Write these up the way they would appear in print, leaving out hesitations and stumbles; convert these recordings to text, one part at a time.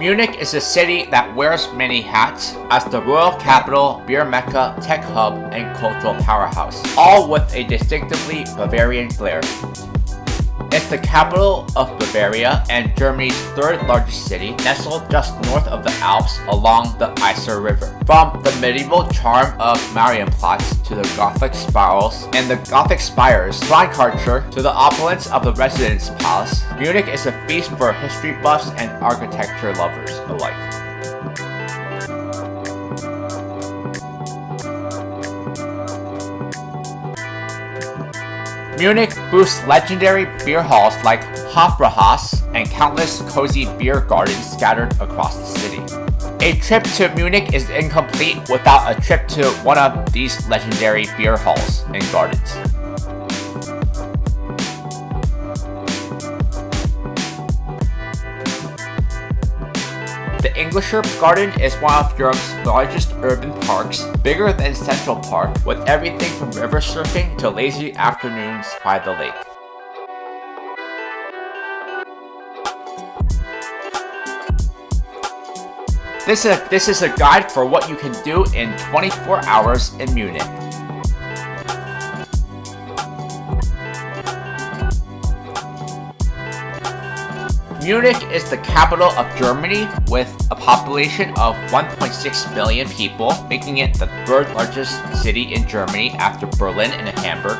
Munich is a city that wears many hats as the royal capital, beer mecca, tech hub, and cultural powerhouse, all with a distinctively Bavarian flair. It's the capital of Bavaria and Germany's third largest city, nestled just north of the Alps along the Isar River. From the medieval charm of Marienplatz to the Gothic spirals and the Gothic spires, Kleinkarcher to the opulence of the Residence Palace, Munich is a feast for history buffs and architecture lovers alike. Munich boasts legendary beer halls like Hofbrauhaus and countless cozy beer gardens scattered across the city. A trip to Munich is incomplete without a trip to one of these legendary beer halls and gardens. The Englischer Garden is one of Europe's largest urban parks, bigger than Central Park, with everything from river surfing to lazy afternoons by the lake. This is a guide for what you can do in 24 hours in Munich. Munich is the capital of Germany with a population of 1.6 million people, making it the third largest city in Germany after Berlin and Hamburg.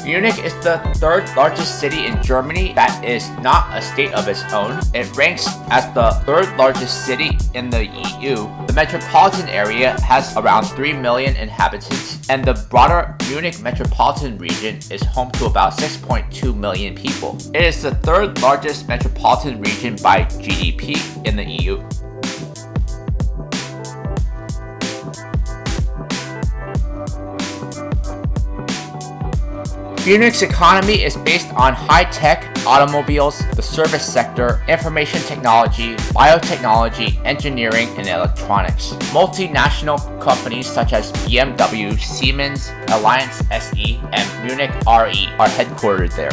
Munich is the third largest city in Germany that is not a state of its own. It ranks as the third largest city in the EU. The metropolitan area has around 3 million inhabitants, and the broader Munich metropolitan region is home to about 6.2 million people. It is the third largest metropolitan region by GDP in the EU. Munich's economy is based on high-tech, automobiles, the service sector, information technology, biotechnology, engineering, and electronics. Multinational companies such as BMW, Siemens, Allianz SE, and Munich RE are headquartered there.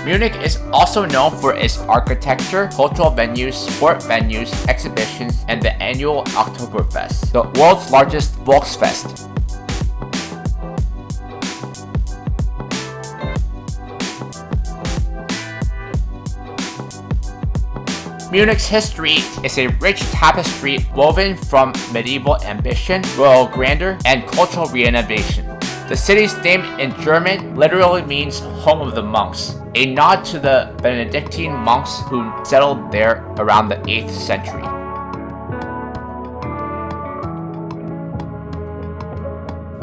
Munich is also known for its architecture, cultural venues, sport venues, exhibitions, and the annual Oktoberfest, the world's largest Volksfest. Munich's history is a rich tapestry woven from medieval ambition, royal grandeur, and cultural renovation. The city's name in German literally means home of the monks, a nod to the Benedictine monks who settled there around the 8th century.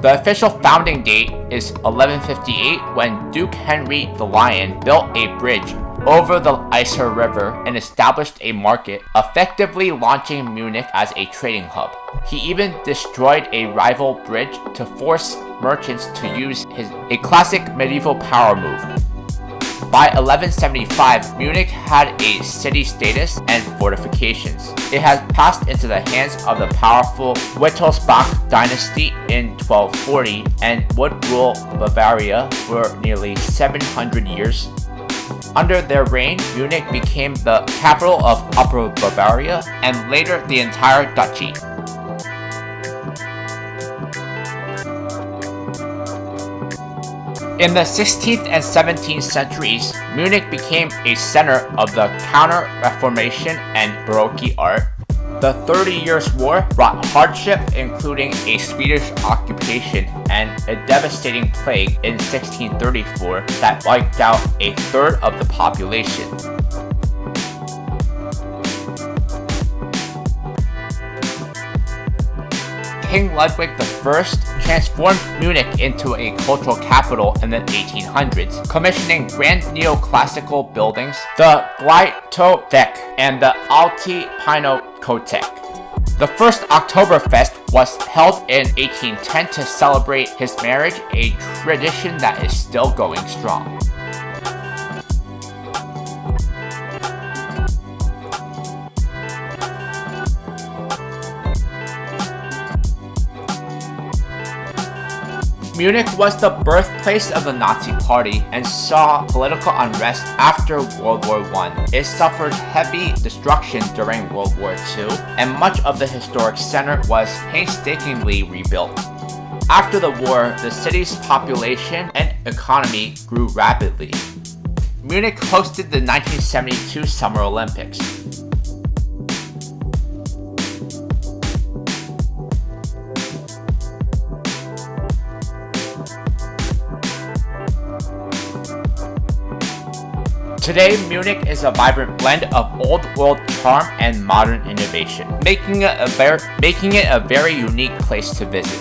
The official founding date is 1158 when Duke Henry the Lion built a bridge over the Isar River and established a market, effectively launching Munich as a trading hub. He even destroyed a rival bridge to force merchants to use a classic medieval power move. By 1175, Munich had a city status and fortifications. It had passed into the hands of the powerful Wittelsbach dynasty in 1240 and would rule Bavaria for nearly 700 years. Under their reign, Munich became the capital of Upper Bavaria and later the entire duchy. In the 16th and 17th centuries, Munich became a center of the Counter-Reformation and Baroque art. The 30 Years' War brought hardship, including a Swedish occupation and a devastating plague in 1634 that wiped out a third of the population. King Ludwig I transformed Munich into a cultural capital in the 1800s, commissioning grand neoclassical buildings, the Gleithof and the Alte Pinakothek. The first Oktoberfest was held in 1810 to celebrate his marriage, a tradition that is still going strong. Munich was the birthplace of the Nazi Party and saw political unrest after World War I. It suffered heavy destruction during World War II, and much of the historic center was painstakingly rebuilt. After the war, the city's population and economy grew rapidly. Munich hosted the 1972 Summer Olympics. Today, Munich is a vibrant blend of old world charm and modern innovation, making it a very unique place to visit.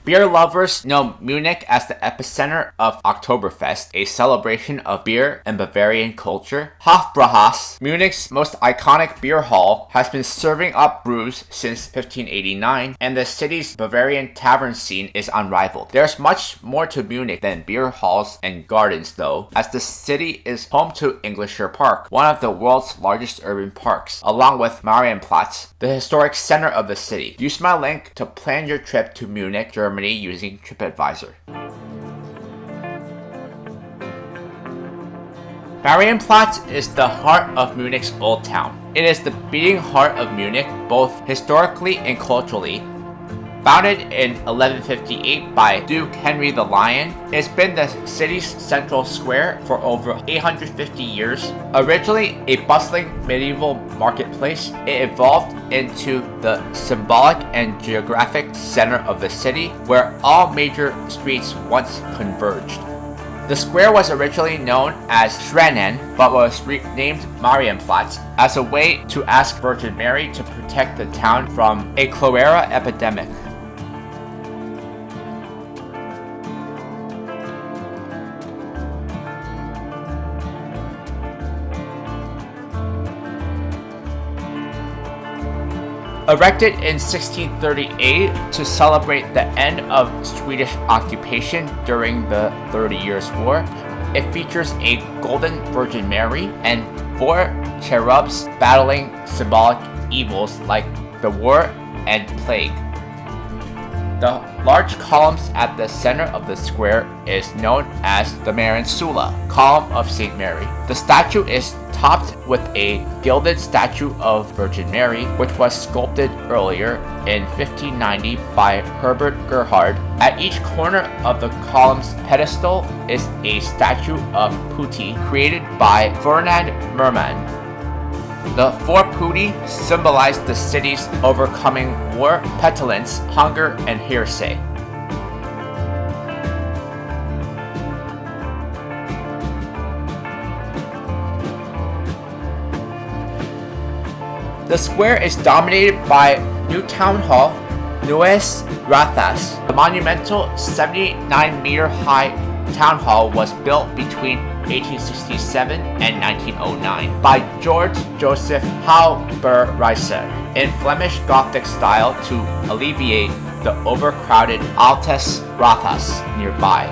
Beer lovers know Munich as the epicenter of Oktoberfest, a celebration of beer and Bavarian culture. Hofbrauhaus, Munich's most iconic beer hall, has been serving up brews since 1589, and the city's Bavarian tavern scene is unrivaled. There's much more to Munich than beer halls and gardens though, as the city is home to Englischer Park, one of the world's largest urban parks, along with Marienplatz, the historic center of the city. Use my link to plan your trip to Munich, Germany using TripAdvisor. Marienplatz is the heart of Munich's Old Town. It is the beating heart of Munich, both historically and culturally. Founded in 1158 by Duke Henry the Lion, it's been the city's central square for over 850 years. Originally a bustling medieval marketplace, it evolved into the symbolic and geographic center of the city, where all major streets once converged. The square was originally known as Schrennen, but was renamed Marienplatz as a way to ask Virgin Mary to protect the town from a cholera epidemic. Erected in 1638 to celebrate the end of Swedish occupation during the 30 Years' War, it features a golden Virgin Mary and 4 cherubs battling symbolic evils like the war and plague. The large columns at the center of the square is known as the Mariensula, Column of St. Mary. The statue is topped with a gilded statue of Virgin Mary, which was sculpted earlier in 1590 by Herbert Gerhard. At each corner of the column's pedestal is a statue of Putti, created by Ferdinand Merman. The 4 putti symbolize the city's overcoming war, petulance, hunger, and heresy. The square is dominated by New Town Hall, Neues Rathaus. The monumental 79-meter-high town hall was built between 1867 and 1909 by George Joseph Halberreiser in Flemish Gothic style to alleviate the overcrowded Altes Rathaus nearby.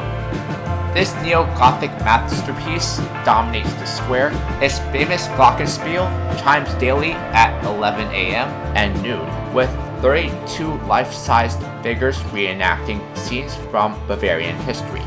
This neo-Gothic masterpiece dominates the square. Its famous glockenspiel chimes daily at 11 a.m. and noon, with 32 life-sized figures reenacting scenes from Bavarian history.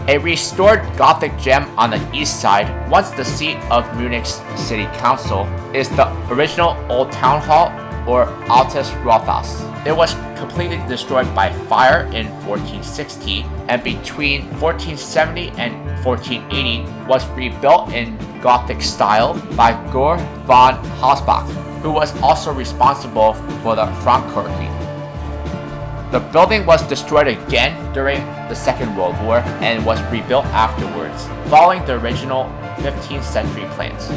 A restored Gothic gem on the east side, once the seat of Munich's city council, is the original Old Town Hall, or Altes Rathaus. It was completely destroyed by fire in 1460, and between 1470 and 1480 was rebuilt in Gothic style by Georg von Hausbach, who was also responsible for the Frankkirche. The building was destroyed again during the Second World War and was rebuilt afterwards, following the original 15th century plans.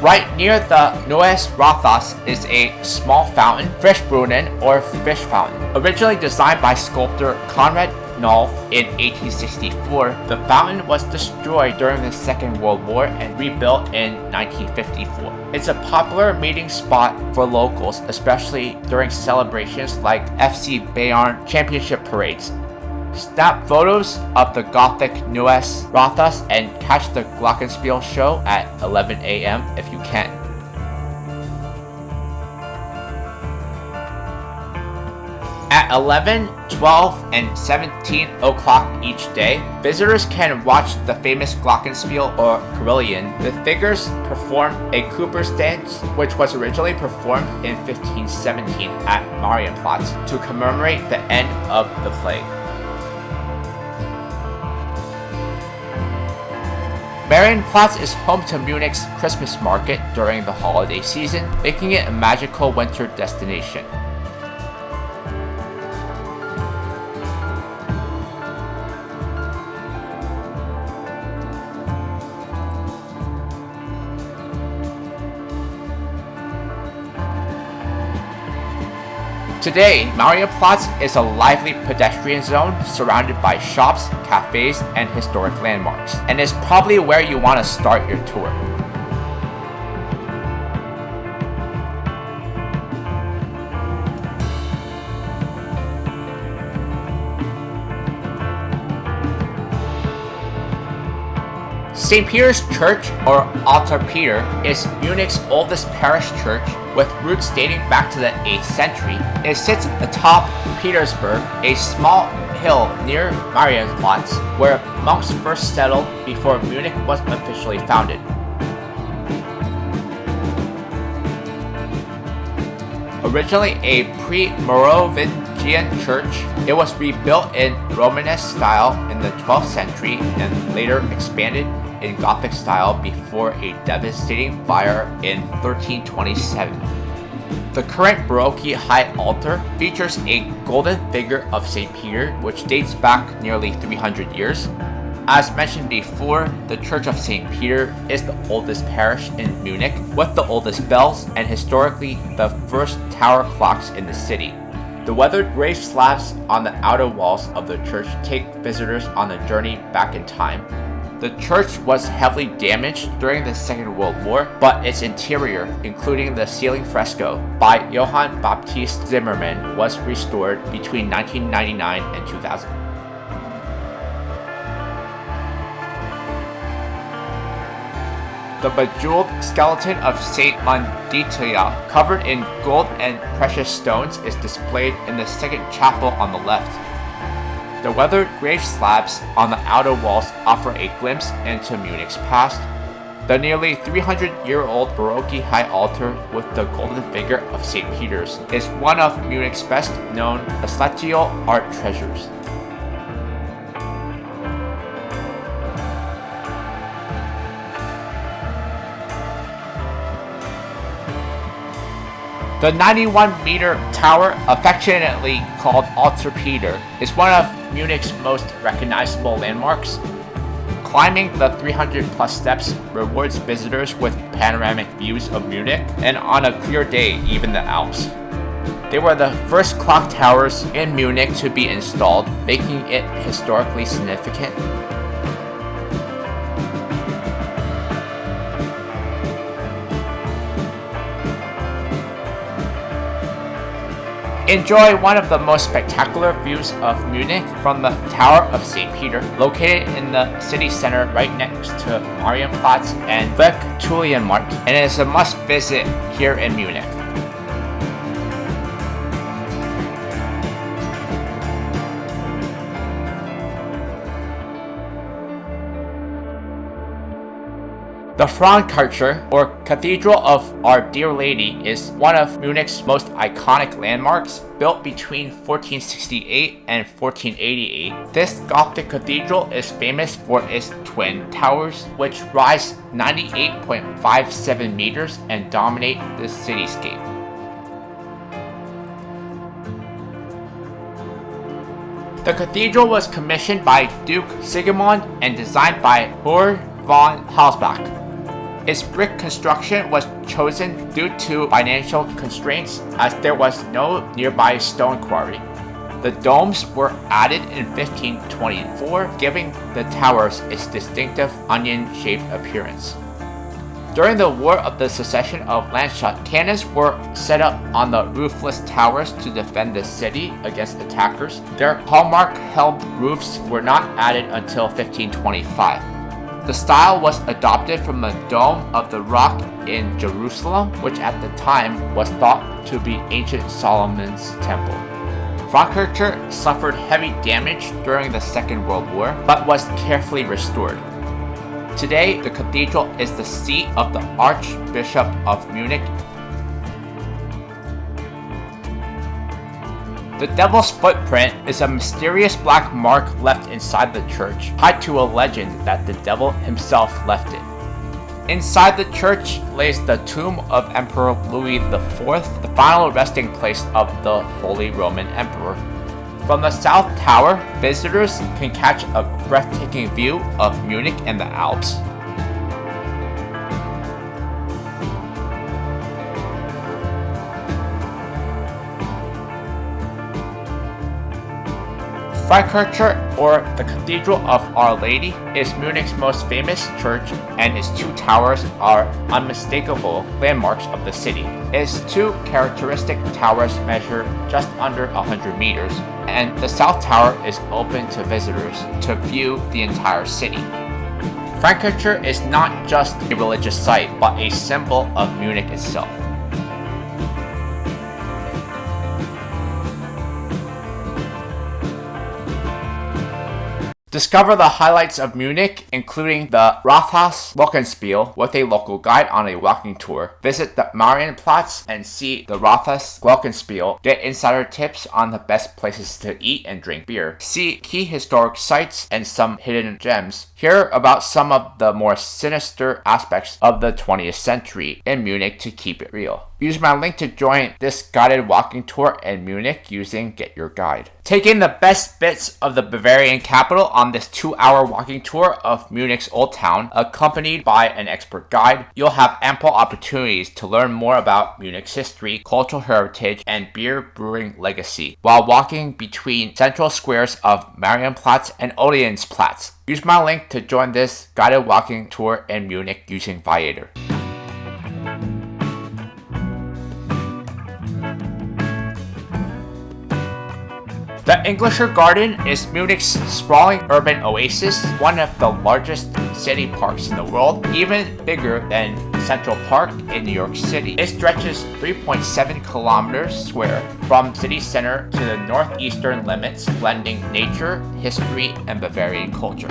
Right near the Neues Rathaus is a small fountain, Fischbrunnen or fish fountain, originally designed by sculptor Konrad null in 1864, the fountain was destroyed during the Second World War and rebuilt in 1954. It's a popular meeting spot for locals, especially during celebrations like FC Bayern championship parades. Snap photos of the Gothic Neues Rathaus and catch the Glockenspiel show at 11 a.m. if you can. At 11, 12, and 17 o'clock each day, visitors can watch the famous Glockenspiel or Carillon. The figures perform a Cooper's dance, which was originally performed in 1517 at Marienplatz to commemorate the end of the plague. Marienplatz is home to Munich's Christmas market during the holiday season, making it a magical winter destination. Today, Marienplatz is a lively pedestrian zone surrounded by shops, cafes, and historic landmarks, and is probably where you want to start your tour. St. Peter's Church, or Alter Peter, is Munich's oldest parish church with roots dating back to the 8th century. It sits atop Petersburg, a small hill near Marienplatz, where monks first settled before Munich was officially founded. Originally a pre-Merovingian church, it was rebuilt in Romanesque style in the 12th century and later expanded in Gothic style before a devastating fire in 1327. The current Baroque high altar features a golden figure of St. Peter, which dates back nearly 300 years. As mentioned before, the Church of St. Peter is the oldest parish in Munich, with the oldest bells and historically the first tower clocks in the city. The weathered grave slabs on the outer walls of the church take visitors on a journey back in time. The church was heavily damaged during the Second World War, but its interior, including the ceiling fresco by Johann Baptist Zimmermann, was restored between 1999 and 2000. The bejeweled skeleton of Saint Manditya, covered in gold and precious stones, is displayed in the second chapel on the left. The weathered grave slabs on the outer walls offer a glimpse into Munich's past. The nearly 300-year-old Baroque high altar with the golden figure of St. Peter's is one of Munich's best-known celestial art treasures. The 91-meter tower, affectionately called Alter Peter, is one of Munich's most recognizable landmarks. Climbing the 300-plus steps rewards visitors with panoramic views of Munich, and on a clear day, even the Alps. They were the first clock towers in Munich to be installed, making it historically significant. Enjoy one of the most spectacular views of Munich from the Tower of St. Peter, located in the city center right next to Marienplatz and Viktualienmarkt, and it is a must visit here in Munich. The Frauenkirche, or Cathedral of Our Dear Lady, is one of Munich's most iconic landmarks, built between 1468 and 1488. This Gothic cathedral is famous for its twin towers, which rise 98.57 meters and dominate the cityscape. The cathedral was commissioned by Duke Sigismund and designed by Hur von Halsbach. Its brick construction was chosen due to financial constraints, as there was no nearby stone quarry. The domes were added in 1524, giving the towers its distinctive onion-shaped appearance. During the War of the Succession of Landshut, cannons were set up on the roofless towers to defend the city against attackers. Their hallmark-helmed roofs were not added until 1525. The style was adopted from the Dome of the Rock in Jerusalem, which at the time was thought to be ancient Solomon's temple. Frankfurt suffered heavy damage during the Second World War, but was carefully restored. Today, the cathedral is the seat of the Archbishop of Munich. The Devil's Footprint is a mysterious black mark left inside the church, tied to a legend that the devil himself left it. Inside the church lays the tomb of Emperor Louis IV, the final resting place of the Holy Roman Emperor. From the South Tower, visitors can catch a breathtaking view of Munich and the Alps. Freikirche, or the Cathedral of Our Lady, is Munich's most famous church, and its two towers are unmistakable landmarks of the city. Its two characteristic towers measure just under 100 meters, and the South Tower is open to visitors to view the entire city. Freikirche is not just a religious site, but a symbol of Munich itself. Discover the highlights of Munich, including the Rathaus Glockenspiel with a local guide on a walking tour. Visit the Marienplatz and see the Rathaus Glockenspiel. Get insider tips on the best places to eat and drink beer. See key historic sites and some hidden gems. Hear about some of the more sinister aspects of the 20th century in Munich to keep it real. Use my link to join this guided walking tour in Munich using GetYourGuide. Take in the best bits of the Bavarian capital on this 2-hour walking tour of Munich's Old Town, accompanied by an expert guide. You'll have ample opportunities to learn more about Munich's history, cultural heritage, and beer brewing legacy, while walking between central squares of Marienplatz and Odeonsplatz. Use my link to join this guided walking tour in Munich using Viator. The Englischer Garden is Munich's sprawling urban oasis, one of the largest city parks in the world, even bigger than Central Park in New York City. It stretches 3.7 kilometers square from city center to the northeastern limits, blending nature, history, and Bavarian culture.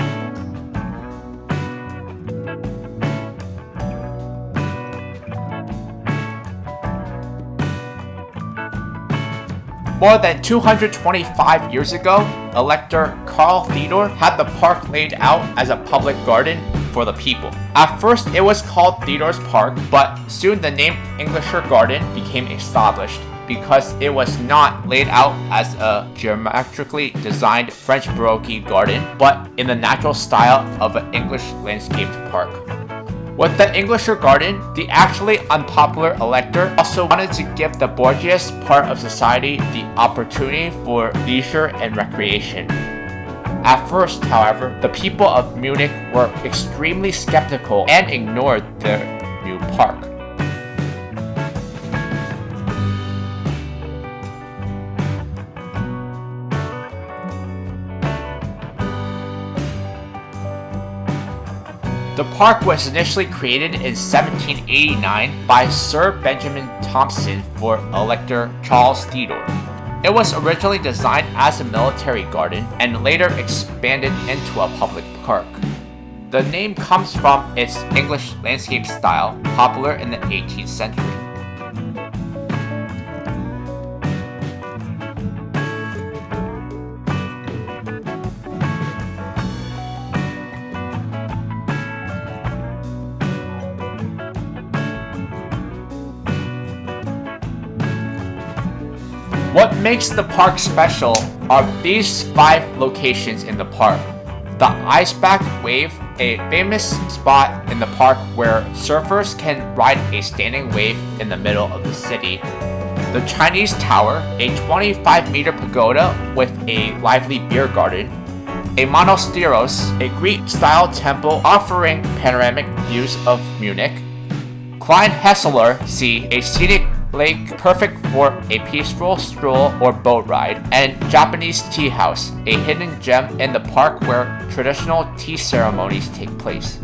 More than 225 years ago, Elector Karl Theodor had the park laid out as a public garden for the people. At first, it was called Theodor's Park, but soon the name Englischer Garden became established because it was not laid out as a geometrically designed French Baroque garden, but in the natural style of an English landscaped park. With the Englischer Garden, the actually unpopular elector also wanted to give the bourgeois part of society the opportunity for leisure and recreation. At first, however, the people of Munich were extremely skeptical and ignored the new park. The park was initially created in 1789 by Sir Benjamin Thompson for Elector Charles Theodore. It was originally designed as a military garden and later expanded into a public park. The name comes from its English landscape style, popular in the 18th century. What makes the park special are these 5 locations in the park. The Eisbach Wave, a famous spot in the park where surfers can ride a standing wave in the middle of the city. The Chinese Tower, a 25-meter pagoda with a lively beer garden. A monasteros, a Greek-style temple offering panoramic views of Munich. Klein Hesseler See, a scenic lake perfect for a peaceful stroll or boat ride. And Japanese Tea House, a hidden gem in the park where traditional tea ceremonies take place.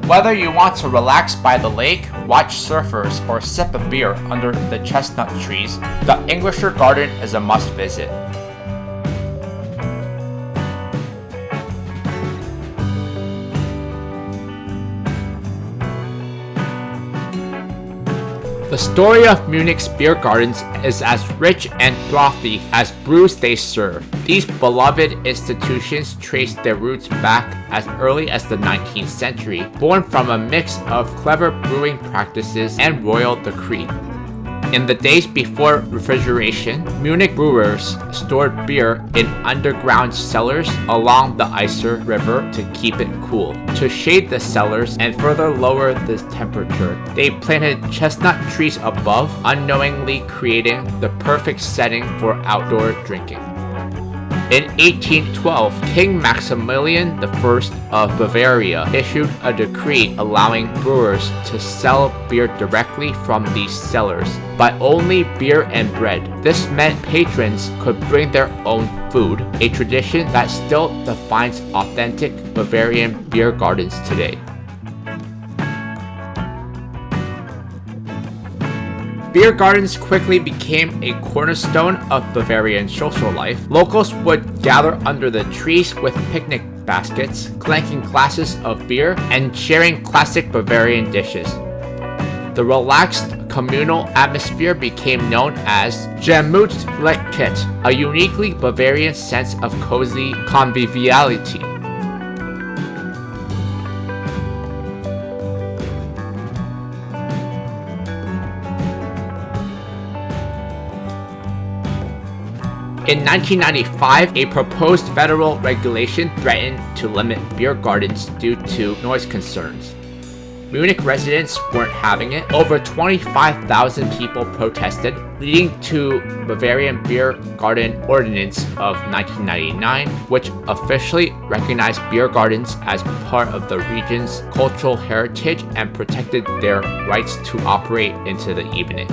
Whether you want to relax by the lake, watch surfers, or sip a beer under the chestnut trees, the Englischer Garden is a must visit. The story of Munich's beer gardens is as rich and frothy as brews they serve. These beloved institutions trace their roots back as early as the 19th century, born from a mix of clever brewing practices and royal decree. In the days before refrigeration, Munich brewers stored beer in underground cellars along the Isar River to keep it cool. To shade the cellars and further lower the temperature, they planted chestnut trees above, unknowingly creating the perfect setting for outdoor drinking. In 1812, King Maximilian I of Bavaria issued a decree allowing brewers to sell beer directly from these cellars, but only beer and bread. This meant patrons could bring their own food, a tradition that still defines authentic Bavarian beer gardens today. Beer gardens quickly became a cornerstone of Bavarian social life. Locals would gather under the trees with picnic baskets, clanking glasses of beer, and sharing classic Bavarian dishes. The relaxed communal atmosphere became known as Gemütlichkeit, a uniquely Bavarian sense of cozy conviviality. In 1995, a proposed federal regulation threatened to limit beer gardens due to noise concerns. Munich residents weren't having it. Over 25,000 people protested, leading to Bavarian Beer Garden Ordinance of 1999, which officially recognized beer gardens as part of the region's cultural heritage and protected their rights to operate into the evening.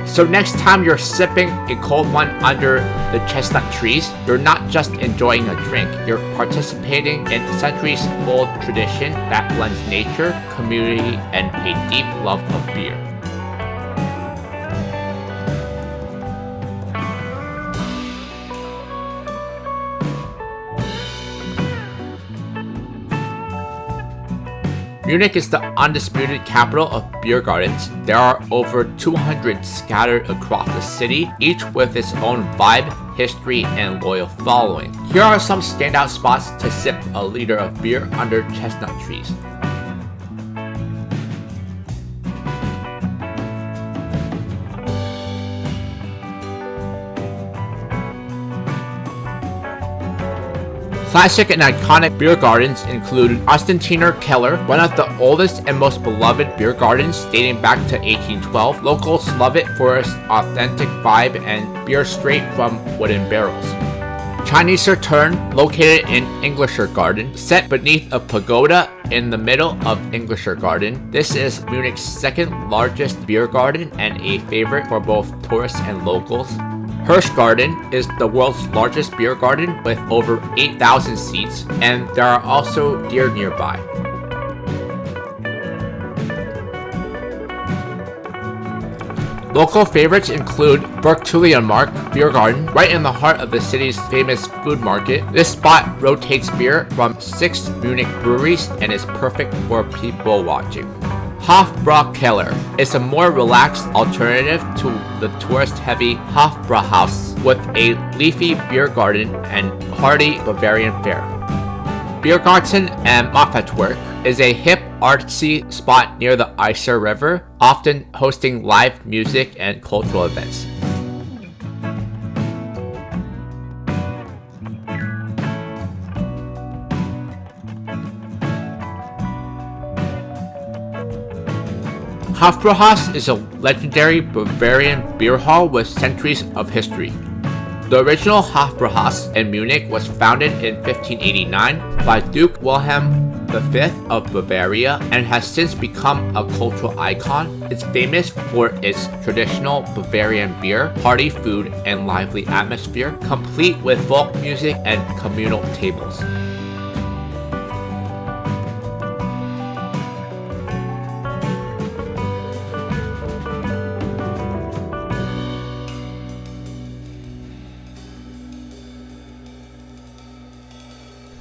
So next time you're sipping a cold one under the chestnut trees, you're not just enjoying a drink, you're participating in a centuries-old tradition that blends nature, community, and a deep love of beer. Munich is the undisputed capital of beer gardens. There are over 200 scattered across the city, each with its own vibe, history, and loyal following. Here are some standout spots to sip a liter of beer under chestnut trees. Classic and iconic beer gardens include Ostentiner Keller, one of the oldest and most beloved beer gardens dating back to 1812. Locals love it for its authentic vibe and beer straight from wooden barrels. Chinese Turn, located in Englischer Garden, set beneath a pagoda in the middle of Englischer Garden. This is Munich's second largest beer garden and a favorite for both tourists and locals. Hirsch Garden is the world's largest beer garden with over 8,000 seats, and there are also deer nearby. Local favorites include Bergtulienmarkt Beer Garden, right in the heart of the city's famous food market. This spot rotates beer from 6 Munich breweries and is perfect for people watching. Hofbraukeller is a more relaxed alternative to the tourist-heavy Hofbrauhaus with a leafy beer garden and hearty Bavarian fare. Biergarten and Moffatwerk is a hip, artsy spot near the Isar River, often hosting live music and cultural events. Hofbrauhaus is a legendary Bavarian beer hall with centuries of history. The original Hofbrauhaus in Munich was founded in 1589 by Duke Wilhelm V of Bavaria and has since become a cultural icon. It's famous for its traditional Bavarian beer, party food, and lively atmosphere, complete with folk music and communal tables.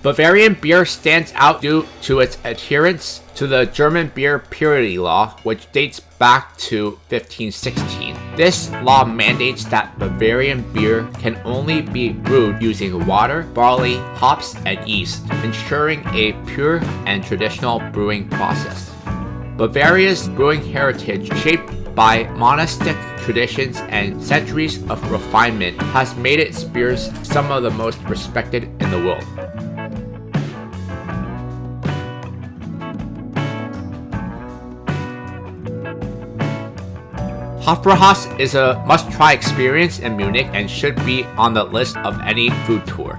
Bavarian beer stands out due to its adherence to the German beer purity law, which dates back to 1516. This law mandates that Bavarian beer can only be brewed using water, barley, hops, and yeast, ensuring a pure and traditional brewing process. Bavaria's brewing heritage, shaped by monastic traditions and centuries of refinement, has made its beers some of the most respected in the world. Hofbrauhaus is a must-try experience in Munich and should be on the list of any food tour.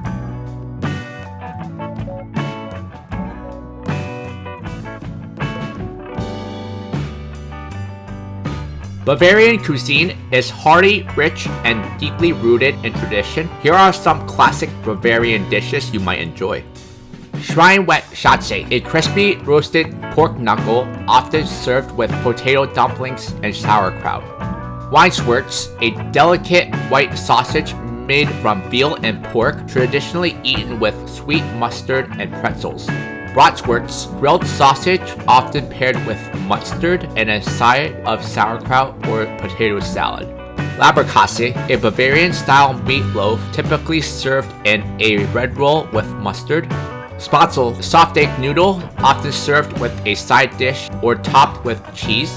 Bavarian cuisine is hearty, rich, and deeply rooted in tradition. Here are some classic Bavarian dishes you might enjoy. Schweinewetschatze, a crispy roasted pork knuckle often served with potato dumplings and sauerkraut. Weinswurst, a delicate white sausage made from veal and pork, traditionally eaten with sweet mustard and pretzels. Bratwurst, grilled sausage often paired with mustard and a side of sauerkraut or potato salad. Leberkäse, a Bavarian-style meatloaf typically served in a red roll with mustard. Spatzel, soft egg noodle, often served with a side dish or topped with cheese.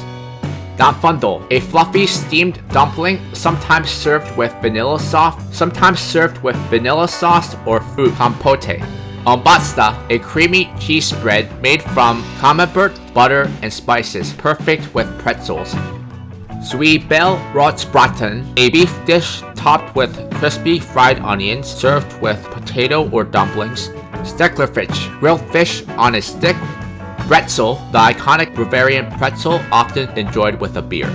Dampfnudeln, a fluffy steamed dumpling, sometimes served with vanilla sauce or fruit compote. Ombasta, a creamy cheese spread made from camembert, butter, and spices, perfect with pretzels. Zwiebel Rotbraten, a beef dish topped with crispy fried onions, served with potato or dumplings. Stecklerfisch, grilled fish on a stick. Brezel, the iconic Bavarian pretzel, often enjoyed with a beer.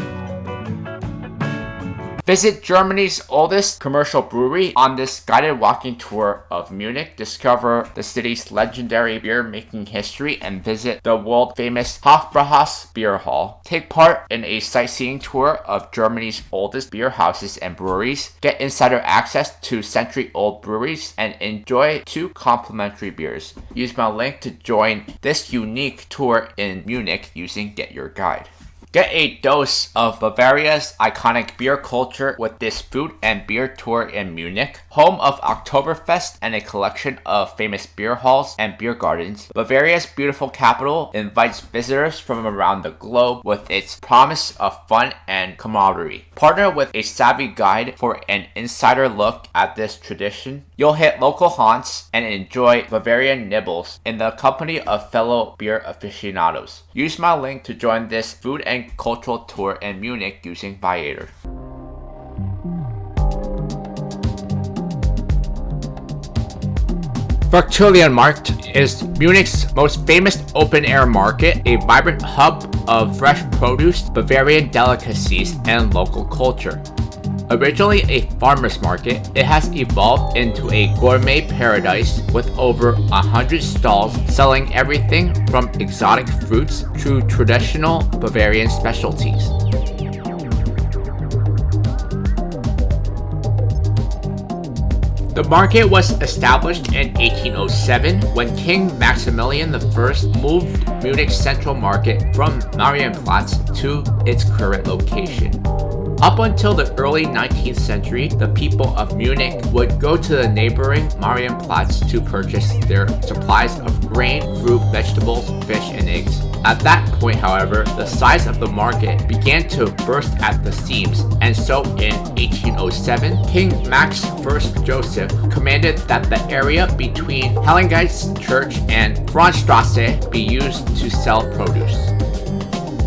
Visit Germany's oldest commercial brewery on this guided walking tour of Munich. Discover the city's legendary beer-making history and visit the world-famous Hofbrauhaus Beer Hall. Take part in a sightseeing tour of Germany's oldest beer houses and breweries. Get insider access to century-old breweries and enjoy 2 complimentary beers. Use my link to join this unique tour in Munich using GetYourGuide. Get a dose of Bavaria's iconic beer culture with this food and beer tour in Munich, home of Oktoberfest and a collection of famous beer halls and beer gardens. Bavaria's beautiful capital invites visitors from around the globe with its promise of fun and camaraderie. Partner with a savvy guide for an insider look at this tradition. You'll hit local haunts and enjoy Bavarian nibbles in the company of fellow beer aficionados. Use my link to join this food and cultural tour in Munich using Viator. Verktulienmarkt is Munich's most famous open-air market, a vibrant hub of fresh produce, Bavarian delicacies, and local culture. Originally a farmer's market, it has evolved into a gourmet paradise with over 100 stalls selling everything from exotic fruits to traditional Bavarian specialties. The market was established in 1807 when King Maximilian I moved Munich's central market from Marienplatz to its current location. Up until the early 19th century, the people of Munich would go to the neighboring Marienplatz to purchase their supplies of grain, fruit, vegetables, fish, and eggs. At that point, however, the size of the market began to burst at the seams, and so in 1807, King Max I Joseph commanded that the area between Heiligengeist Church and Franzstrasse be used to sell produce.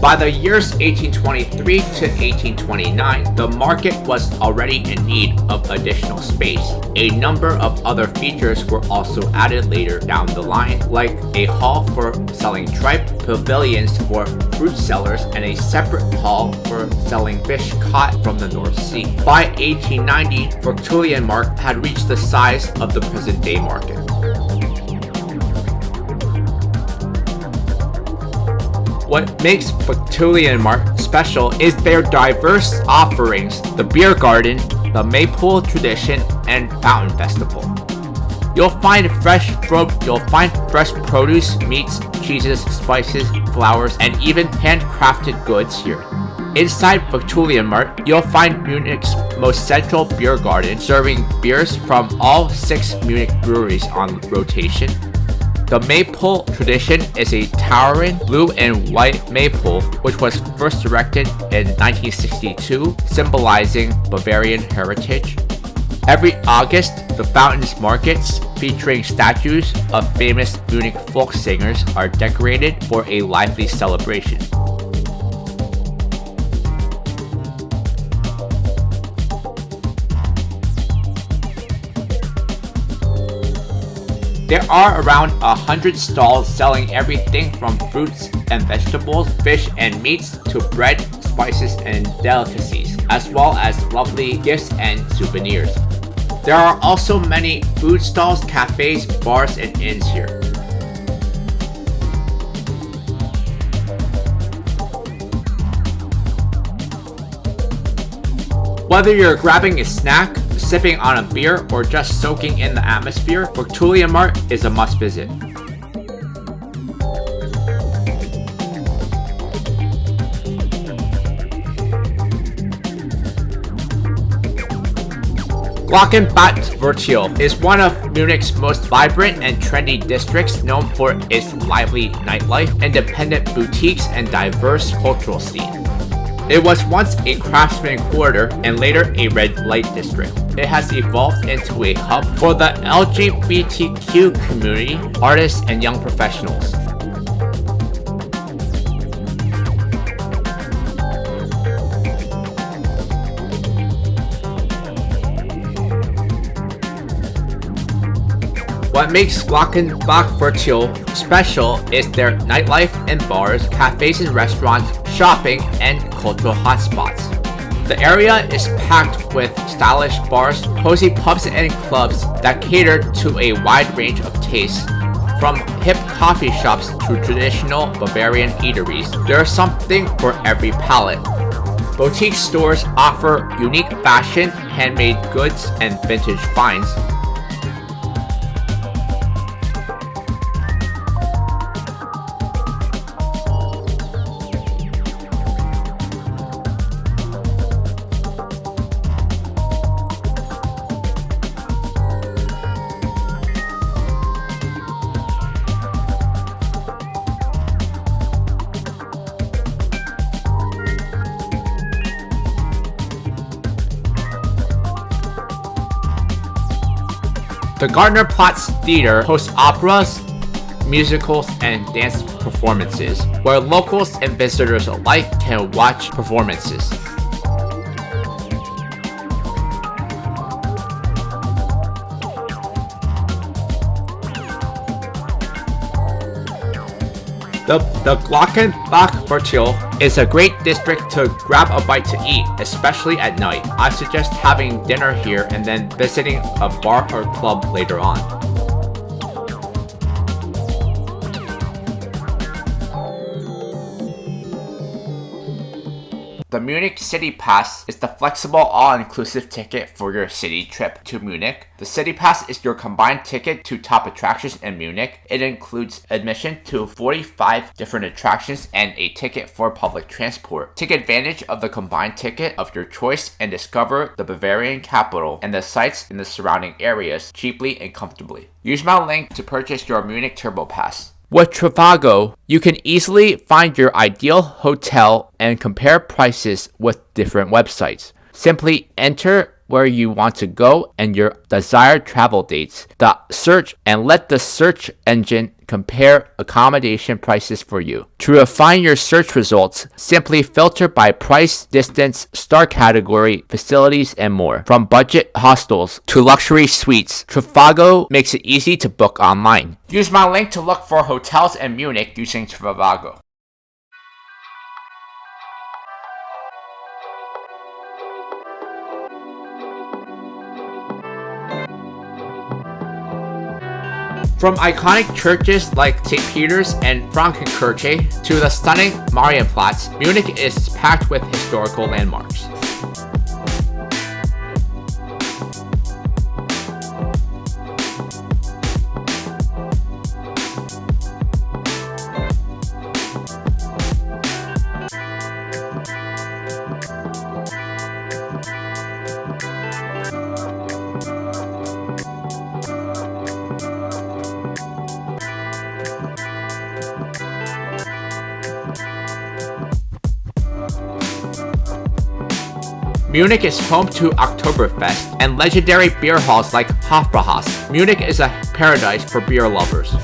By the years 1823 to 1829, the market was already in need of additional space. A number of other features were also added later down the line, like a hall for selling tripe, pavilions for fruit sellers, and a separate hall for selling fish caught from the North Sea. By 1890, Viktualienmarkt had reached the size of the present-day market. What makes Viktualienmarkt special is their diverse offerings, the beer garden, the Maypole tradition, and fountain festival. You'll find fresh produce, meats, cheeses, spices, flowers, and even handcrafted goods here. Inside Viktualienmarkt, you'll find Munich's most central beer garden, serving beers from all 6 Munich breweries on rotation. The Maypole tradition is a towering blue and white maypole, which was first erected in 1962, symbolizing Bavarian heritage. Every August, the fountains markets, featuring statues of famous Munich folk singers, are decorated for a lively celebration. There are around 100 stalls selling everything from fruits and vegetables, fish and meats, to bread, spices, and delicacies, as well as lovely gifts and souvenirs. There are also many food stalls, cafes, bars, and inns here. Whether you're grabbing a snack, sipping on a beer, or just soaking in the atmosphere, Viktualienmarkt is a must visit. Glockenbachviertel is one of Munich's most vibrant and trendy districts, known for its lively nightlife, independent boutiques, and diverse cultural scene. It was once a craftsman quarter and later a red light district. It has evolved into a hub for the LGBTQ community, artists, and young professionals. What makes Glockenbachviertel special is their nightlife and bars, cafes and restaurants, shopping, and cultural hotspots. The area is packed with stylish bars, cozy pubs, and clubs that cater to a wide range of tastes. From hip coffee shops to traditional Bavarian eateries, there's something for every palate. Boutique stores offer unique fashion, handmade goods, and vintage finds. The Gardnerplatz Theater hosts operas, musicals, and dance performances, where locals and visitors alike can watch performances. The Glockenbachviertel is a great district to grab a bite to eat, especially at night. I suggest having dinner here and then visiting a bar or club later on. The Munich City Pass is the flexible all-inclusive ticket for your city trip to Munich. The City Pass is your combined ticket to top attractions in Munich. It includes admission to 45 different attractions and a ticket for public transport. Take advantage of the combined ticket of your choice and discover the Bavarian capital and the sites in the surrounding areas cheaply and comfortably. Use my link to purchase your Munich Turbopass. With Trivago, you can easily find your ideal hotel and compare prices with different websites. Simply enter where you want to go and your desired travel dates. Let the search engine compare accommodation prices for you. To refine your search results, simply filter by price, distance, star category, facilities, and more. From budget hostels to luxury suites, Trivago makes it easy to book online. Use my link to look for hotels in Munich using Trivago. From iconic churches like St. Peter's and Frankenkirche to the stunning Marienplatz, Munich is packed with historical landmarks. Munich is home to Oktoberfest and legendary beer halls like Hofbräuhaus. Munich is a paradise for beer lovers.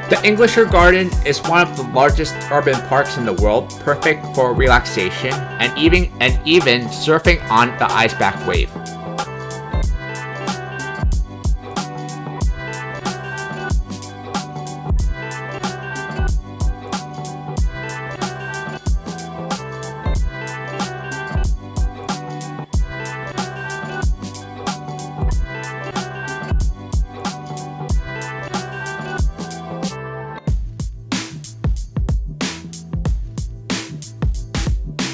The Englischer Garden is one of the largest urban parks in the world, perfect for relaxation and even surfing on the Eisbach wave.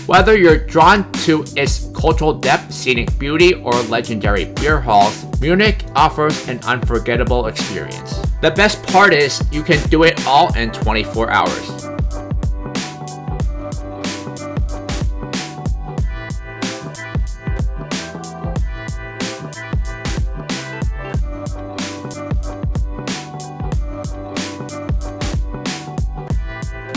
Whether you're drawn to its cultural depth, scenic beauty, or legendary beer halls, Munich offers an unforgettable experience. The best part is you can do it all in 24 hours.